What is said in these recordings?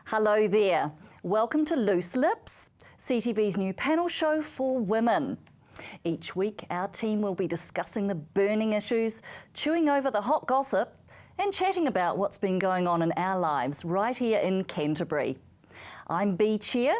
Hello there. Welcome to Loose Lips, CTV's new panel show for women. Each week, our team will be discussing the burning issues, chewing over the hot gossip, and chatting about what's been going on in our lives right here in Canterbury. I'm Bea Cheer.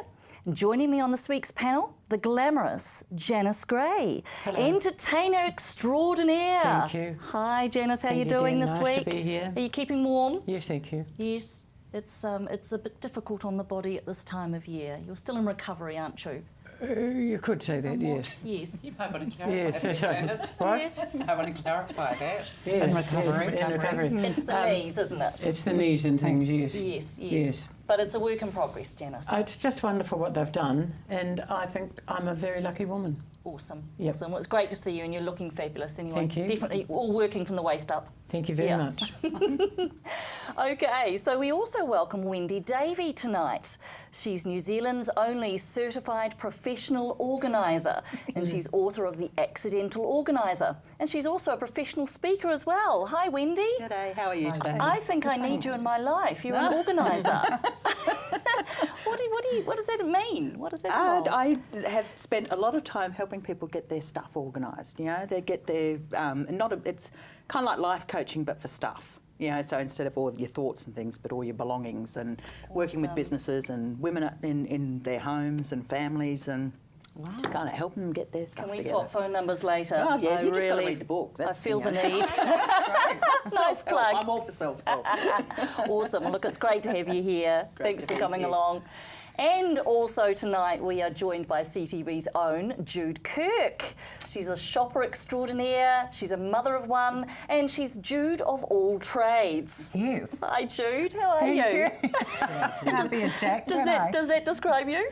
Joining me on this week's panel, the glamorous Janice Gray, Hello. Entertainer extraordinaire. Thank you. Hi Janice, how are you Thank you, doing dear. this Nice week? to be here. Are you keeping warm? Yes, thank you. Yes, it's a bit difficult on the body at this time of year. You're still in recovery, aren't you? You could say that, yes. Yes. You might want to clarify Yes, that, Janice. What? I want to clarify that. Yes, In recovery. yes, in recovery. It's the knees, isn't it? It's the knees and things, yes. Yes, yes. Yes. But it's a work in progress, Janice. It's just wonderful what they've done, and I think I'm a very lucky woman. Awesome. Yep. Awesome. Well, it's great to see you, and you're looking fabulous anyway. Thank you. Definitely all working from the waist up. Thank you very Yeah. much. Okay, so we also welcome Wendy Davey tonight. She's New Zealand's only certified professional organiser, and she's author of The Accidental Organiser. And she's also a professional speaker as well. Hi, Wendy. G'day, how are you today? I think I need you in my life. You're an organiser. What does that mean? What does that involve? I have spent a lot of time helping people get their stuff organised. You know, they get their it's kind of like life coaching, but for stuff. You know, so instead of all your thoughts and things, but all your belongings, and working with Awesome. businesses and women in their homes and families, and just kind of helping them get their stuff Can we together. swap phone numbers later? Oh yeah, I you just got to really- read the book. I That's, feel you the know. need. Nice Self-help. plug. I'm all for self-help. Awesome. Well, look, it's great to have you here. Great Thanks to for be coming here. along. And also tonight we are joined by CTV's own Jude Kirk. She's a shopper extraordinaire, she's a mother of one, and she's Jude of all trades. Yes. Hi Jude, how are Thank you. you? Can't be a jack, Does that describe you?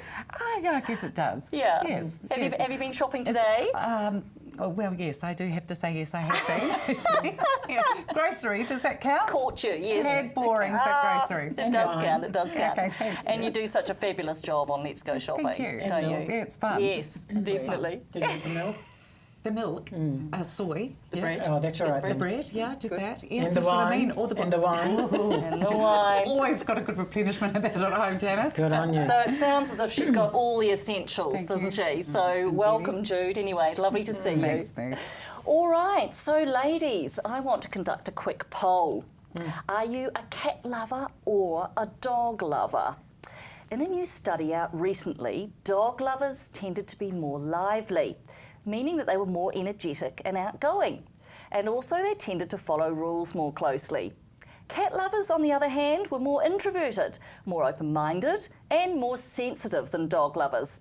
Yeah, I guess it does. Yeah. Yes. Have you been shopping today? Well, yes, I do have to say yes, I have been. Actually. Yeah. Grocery, does that count? Caught you, yes. Tad boring, but grocery. It does count, it does count. Okay, thanks, and Bea. you do such a fabulous job on Let's Go Shopping, Thank you. don't you? Yeah, it's fun. Yes, definitely. Did you get the milk? The milk, soy, The yes. bread. Oh, that's all right The then. bread, yeah, I did that. Yeah, And the that's what I wine. mean. All the And the wine. Ooh. And the wine. Always got a good replenishment of that at home, Janice. Good on you. So it sounds as if she's got all the essentials, Thank doesn't you. she? So welcome, Jude. Anyway, lovely to see you. Thanks, Bea. All right, so ladies, I want to conduct a quick poll. Are you a cat lover or a dog lover? In a new study out recently, dog lovers tended to be more lively, meaning that they were more energetic and outgoing. And also they tended to follow rules more closely. Cat lovers, on the other hand, were more introverted, more open-minded and more sensitive than dog lovers.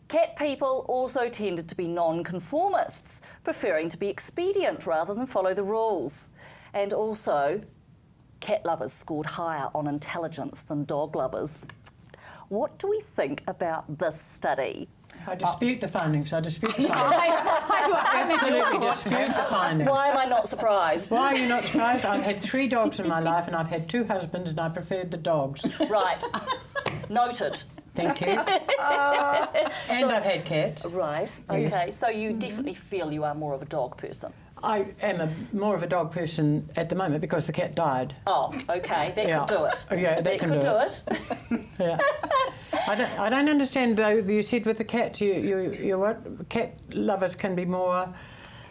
Cat people also tended to be non-conformists, preferring to be expedient rather than follow the rules. And also, cat lovers scored higher on intelligence than dog lovers. What do we think about this study? I dispute the findings. I dispute the findings. Absolutely dispute the findings. Why am I not surprised? Why are you not surprised? I've had 3 dogs in my life, and I've had 2 husbands, and I preferred the dogs. Right. Noted. Thank you. And I've had cats. Right. Yes. Okay. So you definitely feel you are more of a dog person. I am more of a dog person at the moment because the cat died. Oh, okay. That Yeah. could do it. Oh, yeah, that can could do do it. it. Yeah. I don't understand though. You said with the cats, you what? Cat lovers can be more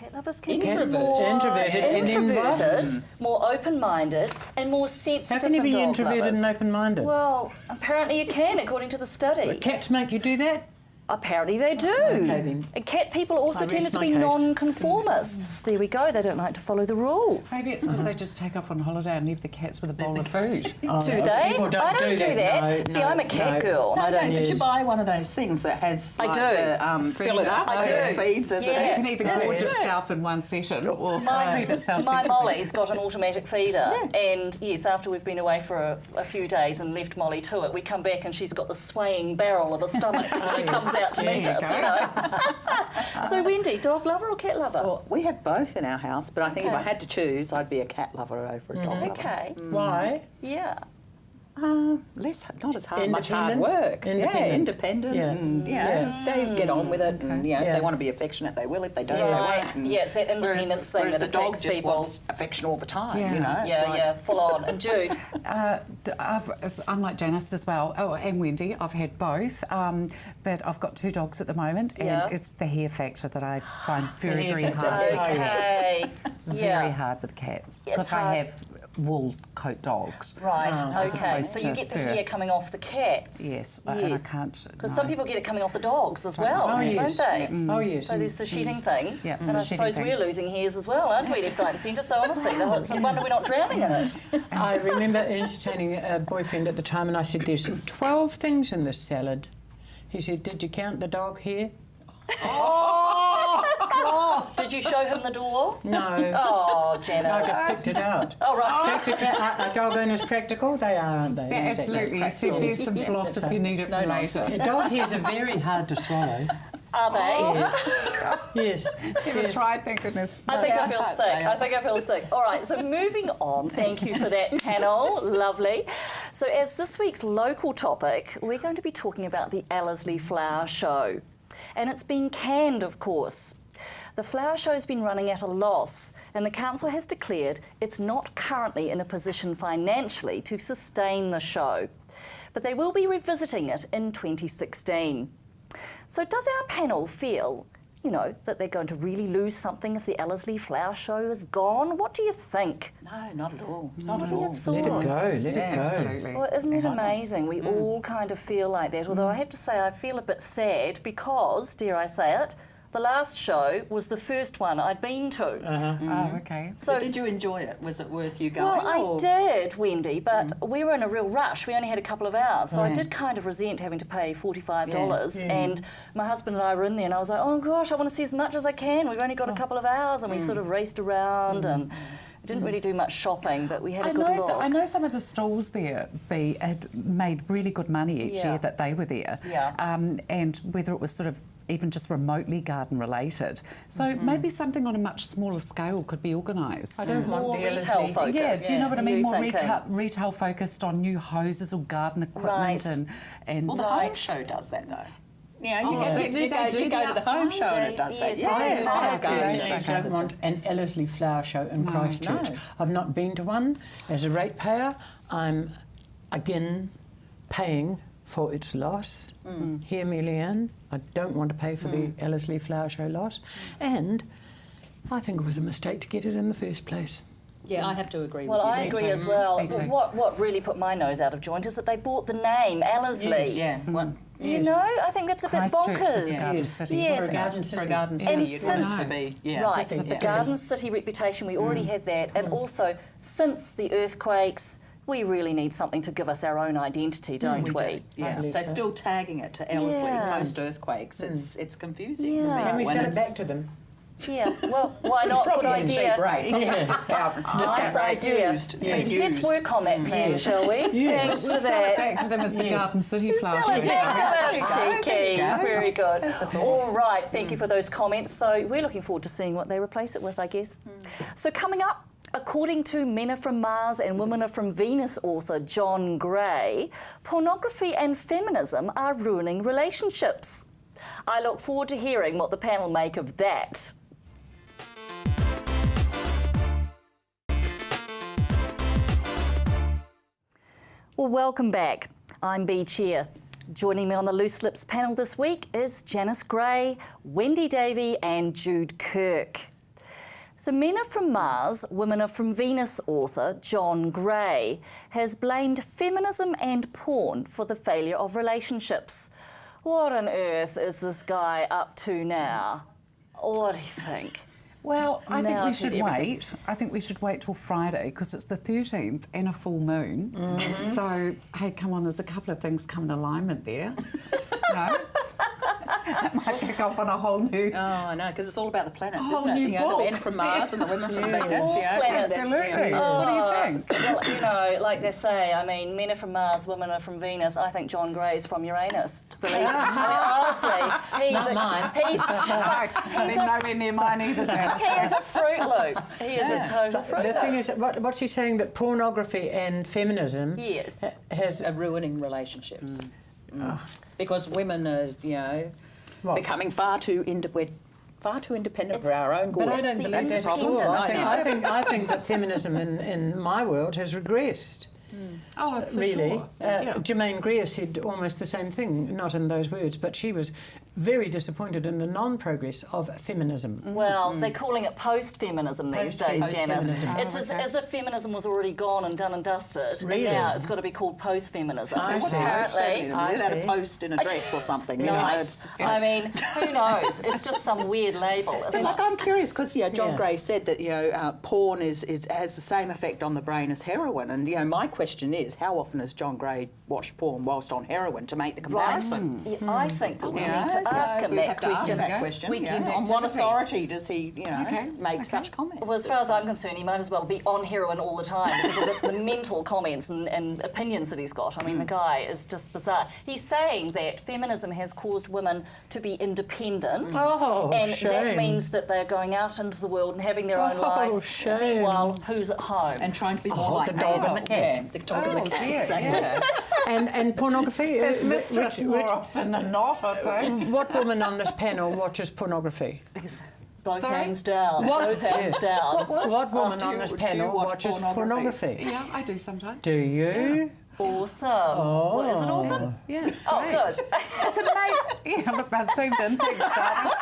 Cat lovers can be Introverted. more Introverted, and then what? introverted, more open-minded, and more sensitive How can you than be dog introverted lovers. and open-minded? Well, apparently you can, according to the study. Cats make you do that? Apparently they do. Okay, then. And cat people also I rest tended to my be case. non-conformists. There we go. They don't like to follow the rules. Maybe it's because they just take off on holiday and leave the cats with a bowl of food. Oh, Do no, they? people don't I don't do that. No, See, no, I'm a cat no. girl. I don't. Did you Yes. buy one of those things that has I like do. the, fill it up? I do. Feeds as Yes. You it can is. either Yeah. gorge Yeah. itself in one session or feed itself My sensibly. Molly's got an automatic feeder, and yes, after we've been away for a few days and left Molly to it, we come back and she's got the swaying barrel of a stomach. She comes out to meet us, you know. So Wendy, dog lover or cat lover? Well, we have both in our house, but I think if Okay. I had to choose, I'd be a cat lover over a dog lover. Okay, Why? yeah. Not as hard, much hard Independent? work. Independent. Yeah, independent. Yeah. And, they get on with it. And, if Yeah. they want to be affectionate, they will. If they don't, Right. they won't. Yeah, it's that independence thing Whereas that the dog attracts just people. wants affection all the time, Yeah. you know. It's Yeah, like- yeah, full on. And Jude, I'm like Janice as well. Oh, and Wendy. I've had both, but I've got 2 dogs at the moment, and Yeah. it's the hair factor that I find very, hair very factor. hard with cats. okay. Very hard with cats It's because hard. I have wool coat dogs. Right, as okay. opposed So you to get the fur. hair coming off the cats. Yes, and I can't. Because no. some people get it coming off the dogs as well, Oh, don't yes. they? Oh, yes. So there's the shedding thing. Yeah, And the I shedding suppose thing. we're losing hairs as well, aren't we, left, right and centre? So honestly, it's no wonder we're not drowning in it. I remember entertaining a boyfriend at the time, and I said, "There's 12 things in this salad." He said, "Did you count the dog hair?" Did you show him the door? No. Oh, I Janice. just picked it out. Oh, right. Are dog owners practical? They are, aren't they? Yeah, Exactly. absolutely. You see, there's some floss if you need it later. The dog hairs are very hard to swallow. Are they? Yes. Never tried, thank goodness. I think I feel Yeah. sick. I think I feel sick. All right, so moving on. Thank you for that panel. Lovely. So as this week's local topic, we're going to be talking about the Ellerslie Flower Show. And it's been canned, of course. The flower show's been running at a loss, and the council has declared it's not currently in a position financially to sustain the show. But they will be revisiting it in 2016. So does our panel feel, that they're going to really lose something if the Ellerslie Flower Show is gone? What do you think? No, not at all. What are your thoughts? Let it go. Let it go. Absolutely. Well, isn't it amazing? We all kind of feel like that. Although I have to say I feel a bit sad because, dare I say it, the last show was the first one I'd been to. Oh, okay. So did you enjoy it? Was it worth you going? Well, I or- did, Wendy, but we were in a real rush. We only had a couple of hours, so I did kind of resent having to pay $45. And my husband and I were in there, and I was like, oh gosh, I want to see as much as I can. We've only got a couple of hours, and we sort of raced around and didn't really do much shopping, but we had a good look. I know some of the stalls there had made really good money each Yeah. year that they were there. Yeah. And whether it was sort of even just remotely garden related. So maybe something on a much smaller scale could be organised. I don't want More the retail Ellerslie. focus. Yeah, do you know what I mean? You More thinking? retail focused on new hoses or garden equipment Right. and Well, the home show does that though. You know, you, Oh, but do you they do go the to the home show and it outside? does that. Yes, Yeah, they do. I Oh, personally okay. don't want an Ellerslie Flower Show in Christchurch. no. I've not been to one. As a ratepayer, I'm again paying for its loss. Hear me, Leanne. I don't want to pay for the Ellerslie Flower Show loss. And I think it was a mistake to get it in the first place. Yeah, I have to agree Well, with you. I agree as well. Me too. What really put my nose out of joint is that they bought the name Ellerslie. Yeah, well, You know, I think that's a bit Christgarden was bonkers. a garden city. Yes. For a wasn't it? garden for city. a garden And city, you'd want it to since- be. Yeah, Right, think the so. garden city reputation, we already had that. And also, since the earthquakes, we really need something to give us our own identity, don't we? Yeah, believe so so. still tagging it to Ellerslie Yeah. post earthquakes, it's confusing Yeah. for me. Can we when sell it it's- back to them? Yeah, well, why not? Good Probably in idea. cheap rate. Yeah. Discount Nice idea. used. It's been Let's used. work on that plan, shall we? Thanks for Sell it that. back to them as the Yes. garden city flower Sell it show. back to There you them. go, Cheeky. there you go. Very good. All right, thank you for those comments. So we're looking forward to seeing what they replace it with, I guess. So coming up, according to Men Are From Mars and Women Are From Venus author John Gray, pornography and feminism are ruining relationships. I look forward to hearing what the panel make of that. Well, welcome back. I'm Bee Cheer. Joining me on the Loose Lips panel this week is Janice Gray, Wendy Davey and Jude Kirk. So Men Are From Mars, Women Are From Venus author John Gray has blamed feminism and porn for the failure of relationships. What on earth is this guy up to now? What do you think? Well, I think Now we to should everything. wait. I think we should wait till Friday because it's the 13th and a full moon. So, hey, come on, there's a couple of things come in alignment there. No? That might be kick off on a whole new. Oh, I know, because it's all about the planets, A whole isn't it? new You know, the book. men from Mars and the women from Venus. More Yeah, planets. Absolutely. Oh. What do you think? Well, you know, like they say, I mean, men are from Mars, women are from Venus. I think John Gray's from Uranus. Believe me. I mean, honestly, Not mine. He's They're nowhere near mine either, Janice. he is a Fruit Loop. He is a total Fruit The Loop. thing is, what's he saying, that pornography and feminism Yes. has... Are ruining relationships. Because women are, you know, What? becoming we're far too independent for our own good. But I don't the believe that's at all. independence. I think that feminism in my world has regressed. Oh, for Really. sure. Yeah. Germaine Greer said almost the same thing, not in those words, but she was very disappointed in the non-progress of feminism. Well, they're calling it post-feminism these days, Janice. Post-feminism. It's as if feminism was already gone and done and dusted. Really? And now it's got to be called post-feminism. I see. Apparently. Without see. a post in a dress or something. You know, Nice. I mean, who knows? It's just some weird label, isn't Like, it? I'm curious because John Yeah. Gray said that porn has the same effect on the brain as heroin, and my question is, how often has John Gray watched porn whilst on heroin to make the comparison? Yeah, I think that we Yeah, need to so ask him we that have to ask question. that question. Weekend On what activity. authority does he, Okay, make okay. such comments? Well, as far as I'm concerned, he might as well be on heroin all the time because of the mental comments and opinions that he's got. I mean, the guy is just bizarre. He's saying that feminism has caused women to be independent, Oh, and that shame. means that they're going out into the world and having their own Oh, life. shame. Meanwhile, who's at home? and trying to be more like the dog and the cat. Yeah, the dog and the cat. dear, Exactly. And pornography... There's which- mistress which- more often than not, I'd say. what woman on this panel watches pornography? Both Sorry? hands down. What? Both hands down. What woman do on you- this do you panel watch watches pornography? pornography? Yeah, I do sometimes. Do you? Awesome. Well, is it awesome? Yeah, it's Oh, great. good. It's amazing. Yeah, look, I zoomed in. Thanks, darling.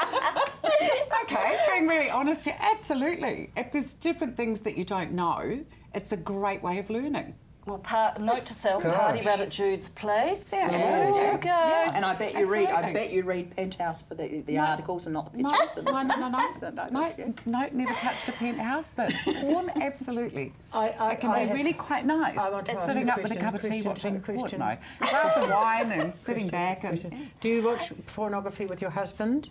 Okay, being really honest here, absolutely. If there's different things that you don't know, it's a great way of learning. Well, note to self: Gosh. party round at Jude's place. Yeah. There you Yeah. go. Yeah. And I bet you read. I Absolutely. bet you read Penthouse for the No. articles and not the No, pictures. no, no, no, no. Yeah. No, never touched a penthouse, but porn, absolutely. I It can be have- really quite nice. I want to ask Sitting you a up with a question, cup of tea question, watching, question. no, glass of wine and sitting back and. Do you watch pornography with your husband?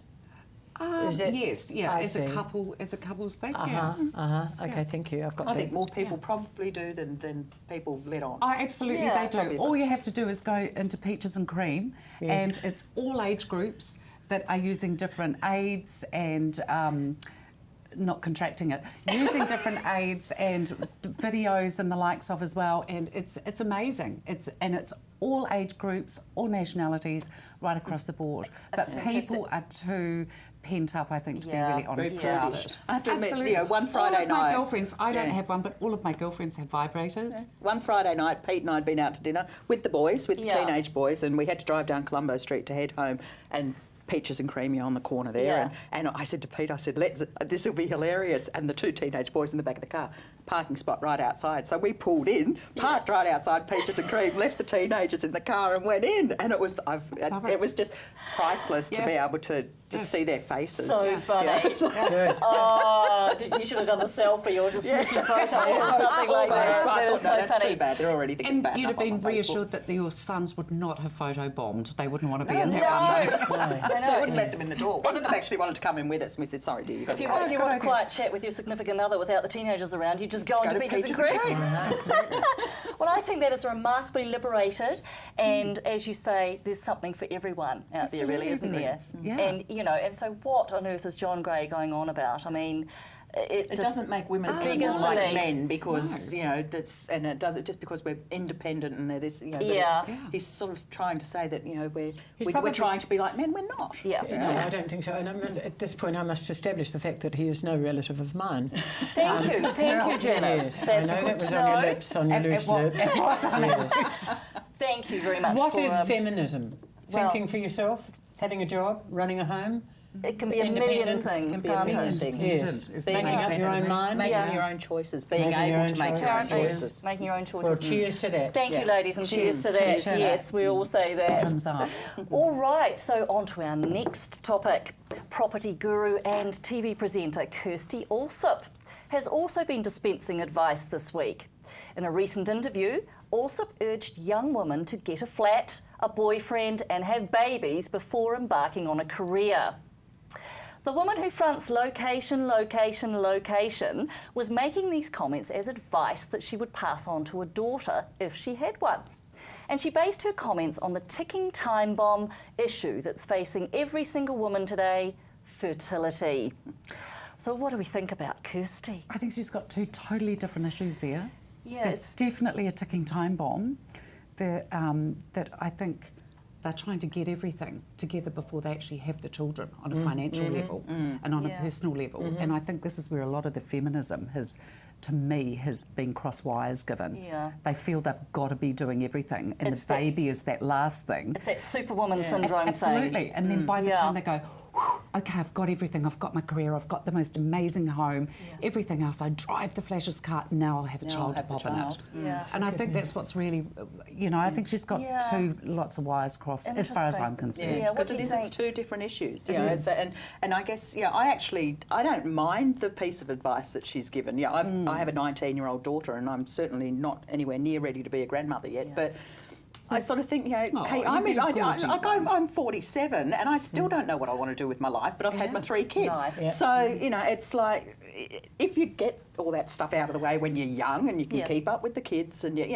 Is it- Yes, yeah, I as see. a couple's thing. Uh-huh, Yeah. Okay, thank you. I've got I that. think more people probably do than people let on. Oh, absolutely, Yeah. they Probably do. All you have to do is go into Peaches and Cream, Yes. and it's all age groups that are using different aids and not contracting it, using different aids and videos and the likes of as well, and it's amazing. It's all age groups, all nationalities, right across the board. But people are too pent up, I think, to Yeah, be really honest very about British. it. I have to admit, Absolutely. one Friday all of my night- girlfriends, I don't Yeah. have one, but all of my girlfriends have vibrators. One Friday night, Pete and I had been out to dinner with the boys, with the Yeah. teenage boys, and we had to drive down Colombo Street to head home. And Peaches and Creamy on the corner there, Yeah. and I said to Pete, I said, this will be hilarious. And the two teenage boys in the back of the car, parking spot right outside. So we pulled in, parked right outside Peaches and Cream, left the teenagers in the car, and went in. And it was just priceless to be Yes. able to just see their faces. So funny. Good. Oh, you should have done the selfie or just sneaky photos or something like that. I That thought, is no, so that's funny. too bad. They're already thinking And it's bad you'd have enough been on Facebook. reassured that your sons would not have photo-bombed. They wouldn't want to be in No, that one. I They know. wouldn't let them in the door. One of them actually wanted to come in with us. We said, sorry, dear, you've got If to you, go. if you good want a idea. quiet chat with your significant other without the teenagers around, you just go Go into to Peaches and Peaches and Cream. Well, I think that is remarkably liberated, and as you say, there's something for everyone out there, really, isn't Absolutely there? there is, yeah. And and so what on earth is John Gray going on about? I mean, It just doesn't make women any beggars more like belief. men because it does it just because we're independent and they're this but Yeah. he's sort of trying to say that we're probably- trying to be like men. We're not. Yeah. No, I don't think so. And at this point, I must establish the fact that he is no relative of mine. Thank you, Janice. Yes, That's I know good that was to on your know. lips, on your loose lips. It was on Yes. Thank you very much. What for, is feminism? well- Thinking for yourself, having a job, running a home, It can be a million Independent. things, Can be a can't million it? things. yes, Is making being up your own independent. mind. Making Yeah. your own choices, being Making your able own to make your own choices. choices. Making your own choices. Well, cheers to that. Thank you, Yeah. ladies, and cheers to that. Cheers to that. Yes, we all say that. Bottoms up. All right, so on to our next topic. Property guru and TV presenter Kirsty Allsop has also been dispensing advice this week. In a recent interview, Allsop urged young women to get a flat, a boyfriend and have babies before embarking on a career. The woman who fronts location, location, location was making these comments as advice that she would pass on to a daughter if she had one. And she based her comments on the ticking time bomb issue that's facing every single woman today, fertility. So what do we think about Kirsty? I think she's got two totally different issues there. Yeah, There's it's- definitely a ticking time bomb that I think they're trying to get everything together before they actually have the children on a financial level and on Yeah. a personal level. And I think this is where a lot of the feminism to me, has been cross wires given. Yeah. They feel they've got to be doing everything, and It's the baby is that last thing. It's that superwoman syndrome Absolutely. thing. And then by the Yeah. time they go, "Whew, okay, I've got everything, I've got my career, I've got the most amazing home, everything else, I drive the flashes car, now I'll have a Now I'll child to have the pop in it. child. Yeah. And I think that's what's really, I think she's got Yeah. lots of wires crossed, as far as Interesting. I'm concerned. Yeah, what because do you it's think? two different issues. It You know, is. and I guess I don't mind the piece of advice that she's given. Yeah, I have a 19-year-old daughter, and I'm certainly not anywhere near ready to be a grandmother yet. But I sort of think, hey, you'd be a gorgeous one. I'm 47, and I still don't know what I want to do with my life. But I've had my 3 kids, Nice. Yeah. so it's like if you get all that stuff out of the way when you're young, and you can Yeah. keep up with the kids, and you've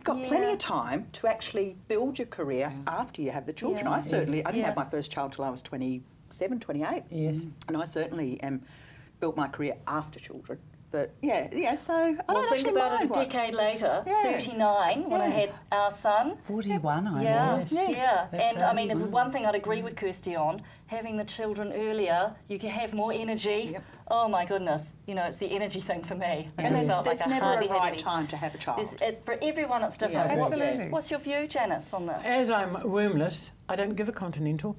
got plenty Yeah. of time to actually build your career after you have the children. Yeah. I didn't Yeah. have my first child till I was 27, 28. Yes. And I certainly built my career after children. But so I Well, don't think actually about it mind a what- decade later, Yeah. 39, when I Yeah. had our son. 41, I Yeah, was. yeah. That's And I right. mean, if one thing I'd agree with Kirsty on, having the children earlier, you can have more energy. Yep. Oh my goodness, it's the energy thing for me. I And just then felt there's like I never hardly a had right any. time to have a child. For everyone, it's different. Yeah. What's, Absolutely. what's your view, Janice, on this? As I'm wombeless, I don't give a continental.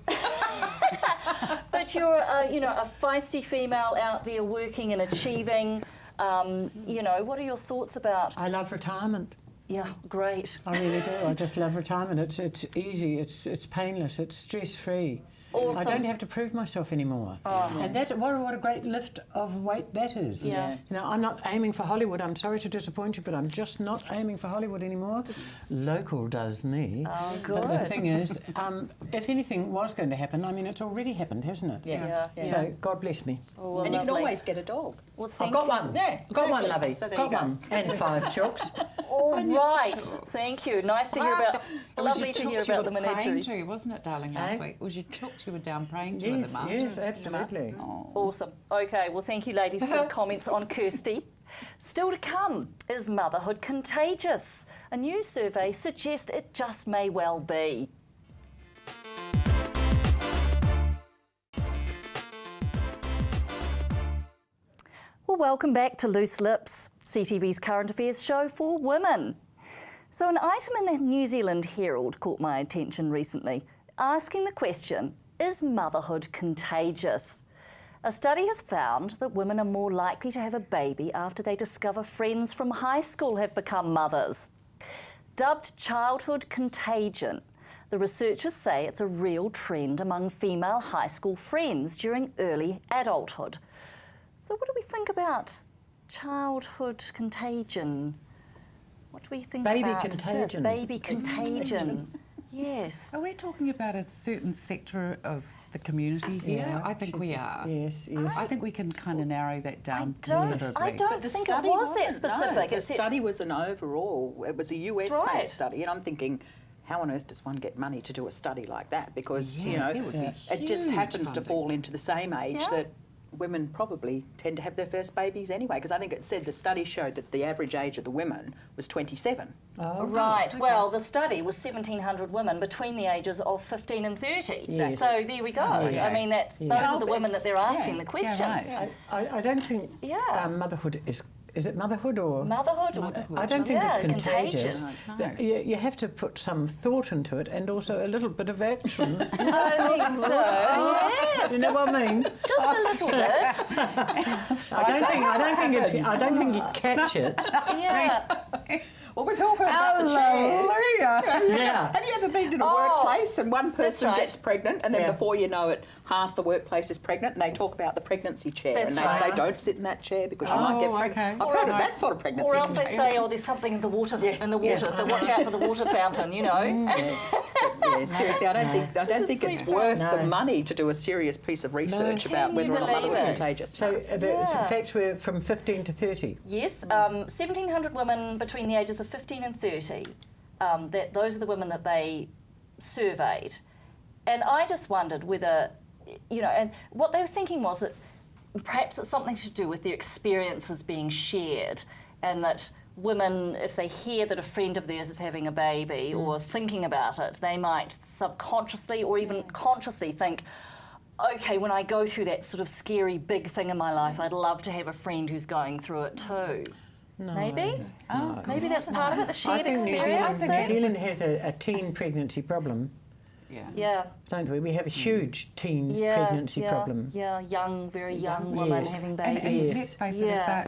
But you're, a feisty female out there working and achieving. What are your thoughts about? I love retirement. Yeah, great. I really do. I just love retirement. It's easy. It's painless. It's stress free. Awesome. I don't have to prove myself anymore. And that what a great lift of weight that is. Yeah. I'm not aiming for Hollywood. I'm sorry to disappoint you, but I'm just not aiming for Hollywood anymore. Local does me. Oh, But the good. thing is, if anything was going to happen, it's already happened, hasn't it? Yeah. So God bless me. Oh, well, and you can lovely. always get a dog. Well, I've thank got you. one. Yeah, Got one, exactly. lovey. So there got you go. one. And 5 chooks. All right. Thank you. Nice to hear about. It was Lovely your to hear chooks you about the were praying menageries. to, wasn't it, darling, last Eh? week? It was your chooks you were down praying to Yes, the mum. yes, absolutely. Awesome. Okay, well, thank you, ladies, for the comments on Kirsty. Still to come, is motherhood contagious? A new survey suggests it just may well be. Well, welcome back to Loose Lips, CTV's current affairs show for women. So an item in the New Zealand Herald caught my attention recently, asking the question, is motherhood contagious? A study has found that women are more likely to have a baby after they discover friends from high school have become mothers. Dubbed childhood contagion, the researchers say it's a real trend among female high school friends during early adulthood. So what do we think about childhood contagion? What do we think Baby about contagion. this? Baby contagion. Yes. Are we talking about a certain sector of the community here? I think we are. Yes, yes. I think we can kind of narrow that down I don't considerably. think it was that specific. No, the It's- study was an overall. It was a US-based right. study, and I'm thinking, how on earth does one get money to do a study like that? Because Yeah, it would be it just huge happens to funding. fall into the same age Yeah. that women probably tend to have their first babies anyway. Because I think it said the study showed that the average age of the women was 27. Right. Well, the study was 1,700 women between the ages of 15 and 30. Yes. So there we go. Yes. I mean, those Yes. are the women that they're asking the questions. right. I don't think Yeah. motherhood is it motherhood or? Motherhood. I don't think Yeah, it's contagious. contagious. You have to put some thought into it and also a little bit of action. I think so. Yes. You know what I mean? Just a little bit. I don't think you catch it. Yeah. Well, we've all heard about the chairs. Yeah. Have you ever been in a Oh, workplace and one person right. gets pregnant and then Yeah. before you know it, half the workplace is pregnant and they talk about the pregnancy chair That's and they right. say, don't sit in that chair because you might get Oh, pregnant. okay. I've heard of that sort of pregnancy. Or else they say, oh, there's something in the water, so watch out for the water fountain, you know. Yeah, seriously, I don't think it's worth the No. money to do a serious piece of research about Can whether you or not mother was believe it? contagious. So the Yeah. facts were from 15 to 30. Yes, 1,700 women between the ages of 15 and 30. Those are the women that they surveyed. And I just wondered whether, and what they were thinking was that perhaps it's something to do with their experiences being shared, and that women, if they hear that a friend of theirs is having a baby or thinking about it, they might subconsciously or even consciously think, okay, when I go through that sort of scary big thing in my life, I'd love to have a friend who's going through it too. No. Maybe? Oh, Maybe that's part of it, the I shared think experience. New Zealand has a teen pregnancy problem, Yeah. Yeah. don't we? We have a huge teen Yeah, pregnancy yeah, problem. Yeah, young, very young women Yes. having And, babies. and Yes. let's face it, Yeah.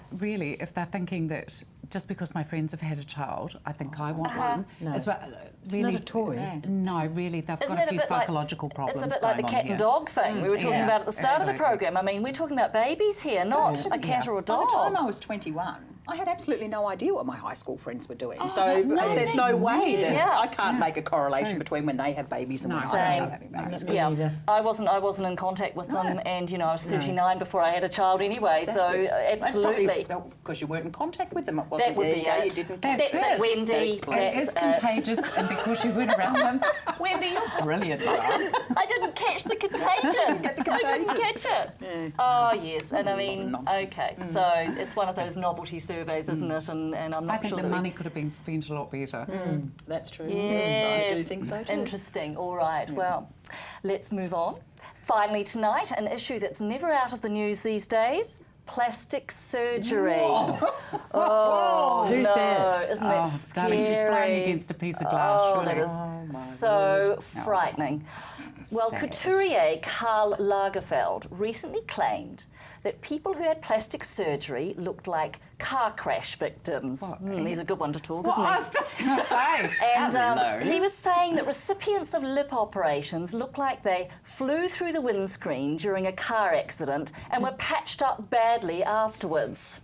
if they're thinking that just because my friends have had a child, I think I want one. No. It's about, It's not a toy. No, really, they've Isn't got it a few bit like- psychological problems. It's a bit like the going cat on and here. dog thing we were talking yeah, about at the start of the exactly. program. I mean, we're talking about babies here, not a cat or a By dog. the time I was 21, I had absolutely no idea what my high school friends were doing. Oh, so there's no way that Yeah. I can't make a correlation True. between when they have babies and No. when I Same. start having babies. Me Yeah, neither. I wasn't in contact with them, and I was 39 before I had a child anyway. So absolutely, That's because you weren't in contact with them. It wasn't that would there be you go, you it. didn't That's That's it. it, Wendy. That explains It That's is it. contagious, and because you weren't around them, Wendy, you're brilliant. I didn't catch the contagion. I didn't catch it. Oh yes, and I mean, Nonsense. okay, so it's one of those novelty surveys, isn't it? And I'm not I think sure the that money could have been spent a lot better. That's true. Yes, I do think so too. Interesting. All right. Well, let's move on. Finally tonight, an issue that's never out of the news these days: plastic surgery. Oh, Who's no! that? Isn't that Oh, scary? darling, she's playing against a piece of glass. Oh, surely. that is so frightening. Well, Sad. couturier Karl Lagerfeld recently claimed that people who had plastic surgery looked like car crash victims. He's a good one to talk, Well, isn't he? I was just going to say. And hello. he was saying that recipients of lip operations look like they flew through the windscreen during a car accident and were patched up badly afterwards.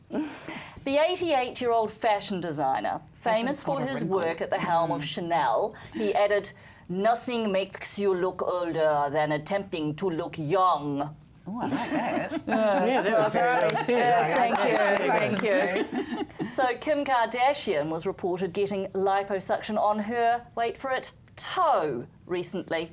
The 88-year-old fashion designer, famous for his work at the helm of Chanel, he added, "Nothing makes you look older than attempting to look young." Oh, I like that. Yeah, that was very well said. Yes, I thank like that. you. So Kim Kardashian was reported getting liposuction on her, wait for it, toe recently.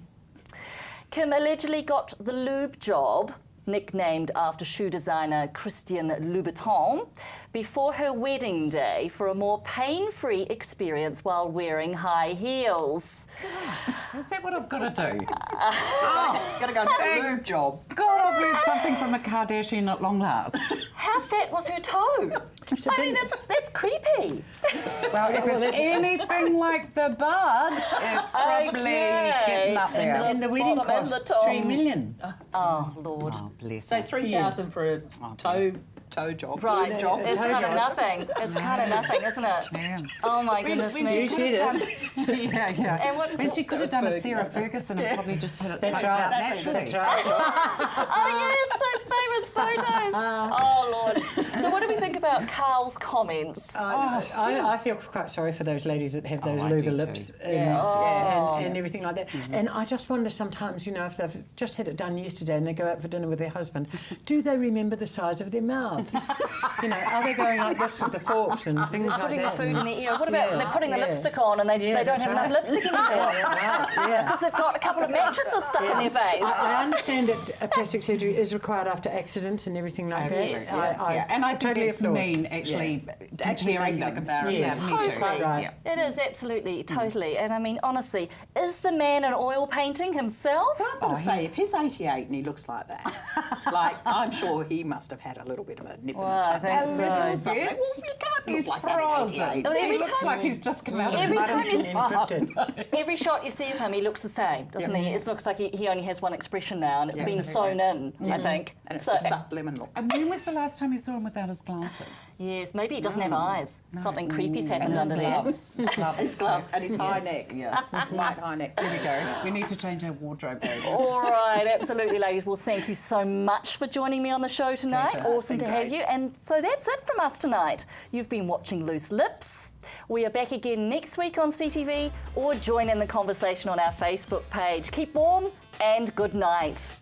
Kim allegedly got the lube job, nicknamed after shoe designer Christian Louboutin, before her wedding day for a more pain-free experience while wearing high heels. Is that what I've got to do? Got to go for a lube job. God, I've learned something from a Kardashian at long last. How fat was her toe? I mean, that's creepy. Well, if it's anything like the budge, it's probably Okay. getting up there. And the wedding Bottom and cost the top. $3 million. Oh, Lord. Oh, bless So her. 3,000 for a toe job. Right, lube job. it's toe kind of job. nothing. It's kind of nothing, isn't it? Yeah. Oh my goodness When me. You said it. Yeah, yeah. And what- when she could have That done was a Sarah Fergie. Ferguson and probably just had it That's sucked out right. naturally. That's right. Oh yes, those famous photos. Oh Lord. So what do we think about Carl's comments? I feel quite sorry for those ladies that have those I do luba too. lips and everything like that. And I just wonder sometimes, if they've just had it done yesterday and they go out for dinner with their husband, do they remember the size of their mouths? Are they going like this with the forks and things like Putting the that? food in their ear. What about when they're putting the Yeah. lipstick on and they don't that's have enough right. lipstick anymore? Yeah. Because they've got a couple of mattresses stuck in their face. I understand that a plastic surgery is required after accidents and everything like Absolutely. that. Yeah. And I think totally it's applaud. mean, actually, Actually comparing making a them. comparison. Yes. Yeah, me too. Quite right. Yeah. It is absolutely, totally. And I mean, honestly, is the man an oil painting himself? I've got to say, if he's 88 and he looks like that, I'm sure he must have had a little bit of a nip Well, in the I tongue. think A little so. bit. Well, you can't He's look like that at frozen. 88. Well, He every looks time- like he's just come out of Every the time you Encrypted. Every shot you see of him, he looks the same, doesn't he? It looks like he only has one expression now, and it's been sewn in, I think. And it's So, a subliminal look. And when was the last time you saw him without his glasses? yes, maybe he doesn't have eyes. Something creepy's happened And his under there. gloves. His gloves. His gloves and his high Yes, neck. yes. Slight high neck. There we go. We need to change our wardrobe, baby. All right, absolutely, ladies. Well, thank you so much much for joining me on the show tonight. Pleasure. Awesome It's to been have great. you. And so that's it from us tonight. You've been watching Loose Lips. We are back again next week on CTV, or join in the conversation on our Facebook page. Keep warm and good night.